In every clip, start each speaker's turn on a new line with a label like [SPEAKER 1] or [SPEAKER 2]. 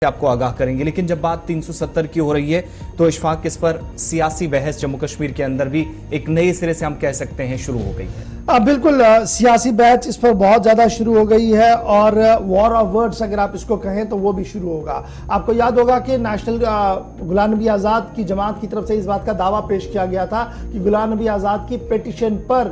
[SPEAKER 1] آپ کو آگاہ کریں گے، لیکن جب بات 370 کی ہو رہی ہے تو اشفاق اس پر سیاسی بحث جموں کشمیر کے اندر بھی ایک نئے سرے سے ہم کہہ سکتے ہیں شروع ہو گئی ہے۔
[SPEAKER 2] بالکل سیاسی بحث اس پر بہت زیادہ شروع ہو گئی ہے اور وار آف ورڈز اگر آپ اس کو کہیں تو وہ بھی شروع ہوگا۔ آپ کو یاد ہوگا کہ نیشنل غلام نبی آزاد کی جماعت کی طرف سے اس بات کا دعویٰ پیش کیا گیا تھا کہ غلام نبی آزاد کی پیٹیشن پر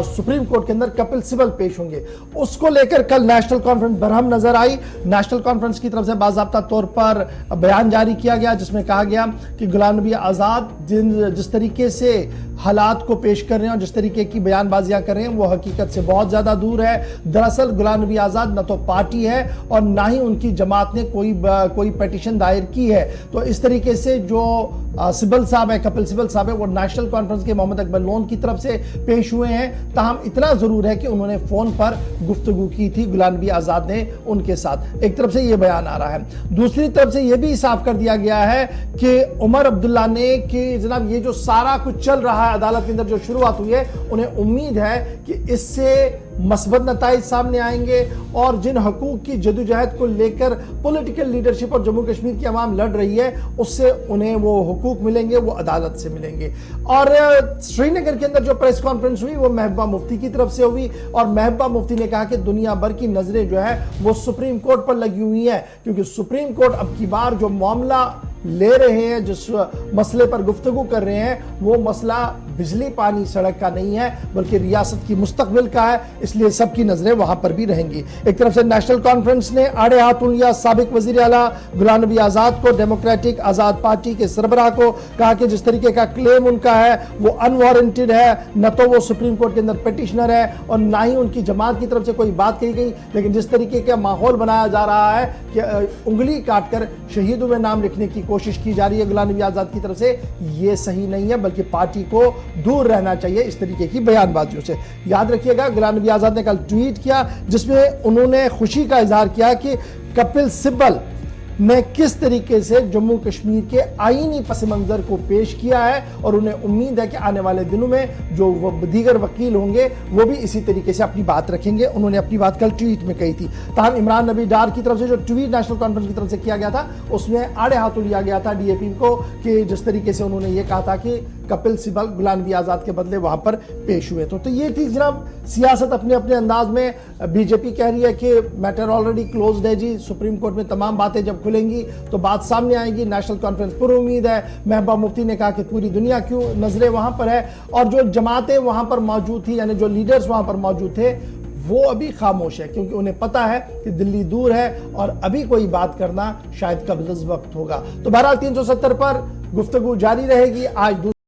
[SPEAKER 2] سپریم کورٹ کے اندر کپل سبل پیش ہوں گے۔ اس کو لے کر کل نیشنل کانفرنس برہم نظر آئی۔ نیشنل کانفرنس کی طرف سے باضابطہ طور پر بیان جاری کیا گیا جس میں کہا گیا کہ غلام نبی آزاد جس طریقے سے حالات کو پیش کر رہے ہیں اور جس طریقے کی بیان بازیاں کر رہے ہیں وہ حقیقت سے بہت زیادہ دور ہے۔ دراصل غلام نبی آزاد نہ تو پارٹی ہے اور نہ ہی ان کی جماعت نے کوئی پیٹیشن دائر کی ہے۔ تو اس طریقے سے جو سبل صاحب ہے، کپل سبل صاحب ہے، وہ نیشنل کانفرنس کے محمد اکبر لون کی طرف سے پیش ہوئے ہیں۔ تاہم اتنا ضرور ہے کہ انہوں نے فون پر گفتگو کی تھی غلام نبی آزاد نے ان کے ساتھ۔ ایک طرف سے یہ بیان آ رہا ہے، دوسری طرف سے یہ بھی صاف کر دیا گیا ہے کہ عمر عبداللہ نے کہ جناب یہ جو سارا کچھ چل رہا ہے عدالت کے اندر جو شروعات ہوئی ہے، انہیں امید ہے کہ اس سے مثبت نتائج سامنے آئیں گے اور جن حقوق کی جدوجہد کو لے کر پولیٹیکل لیڈرشپ اور جموں کشمیر کی عوام لڑ رہی ہے اس سے انہیں وہ حقوق ملیں گے، وہ عدالت سے ملیں گے۔ اور سری نگر کے اندر جو پریس کانفرنس ہوئی وہ محبوبہ مفتی کی طرف سے ہوئی اور محبوبہ مفتی نے کہا کہ دنیا بھر کی نظریں جو ہے وہ سپریم کورٹ پر لگی ہوئی ہیں، کیونکہ سپریم کورٹ اب کی بار جو معاملہ لے رہے ہیں، جس مسئلے پر گفتگو کر رہے ہیں، وہ مسئلہ بجلی پانی سڑک کا نہیں ہے بلکہ ریاست کی مستقبل کا ہے، اس لیے سب کی نظریں وہاں پر بھی رہیں گی۔ ایک طرف سے نیشنل کانفرنس نے آڑے ہاتھ لیا سابق وزیر اعلیٰ غلام نبی آزاد کو، ڈیموکریٹک آزاد پارٹی کے سربراہ کو، کہا کہ جس طریقے کا کلیم ان کا ہے وہ انوارنٹڈ ہے، نہ تو وہ سپریم کورٹ کے اندر پیٹیشنر ہے اور نہ ہی ان کی جماعت کی طرف سے کوئی بات کہی گئی، لیکن جس طریقے کا ماحول بنایا جا رہا ہے کہ انگلی کاٹ کر شہیدوں میں نام لکھنے کی کوشش کی جا رہی ہے غلام نبی آزاد کی طرف سے، یہ صحیح نہیں ہے بلکہ پارٹی کو دور رہنا چاہیے اس طریقے کی بیان بازیوں سے۔ یاد رکھیے گا غلام نبی آزاد نے کل ٹویٹ کیا جس میں انہوں نے خوشی کا اظہار کیا کہ کپل سبل نے کس طریقے سے جموں کشمیر کے آئینی پس منظر کو پیش کیا ہے اور انہیں امید ہے کہ آنے والے دنوں میں جو دیگر وکیل ہوں گے وہ بھی اسی طریقے سے اپنی بات رکھیں گے۔ انہوں نے اپنی بات کل ٹویٹ میں کہی تھی۔ تاہم عمران نبی ڈار کی طرف سے جو ٹویٹ نیشنل کانفرنس کی طرف سے کیا گیا تھا اس میں آڑے ہاتھوں لیا گیا تھا ڈی اے پی کو کہ جس طریقے سے انہوں نے یہ کہا تھا کہ کپل سبل غلام نبی آزاد کے بدلے وہاں پر پیش ہوئے تو یہ تھی جناب سیاست اپنے اپنے انداز میں۔ بی جے پی کہہ رہی ہے کہ میٹر آلریڈی کلوزڈ ہے جی، سپریم کورٹ میں تمام باتیں جب کھلیں گی تو بات سامنے آئے گی۔ نیشنل کانفرنس پر امید ہے۔ محبوبہ مفتی نے کہا کہ پوری دنیا کیوں نظریں وہاں پر ہے اور جو جماعتیں وہاں پر موجود تھی یعنی جو لیڈرز وہاں پر موجود تھے وہ ابھی خاموش ہے کیونکہ انہیں پتا ہے کہ دلی دور ہے اور ابھی کوئی بات کرنا شاید قبل از وقت ہوگا۔ تو بہرحال 370 پر گفتگو جاری رہے گی۔ آج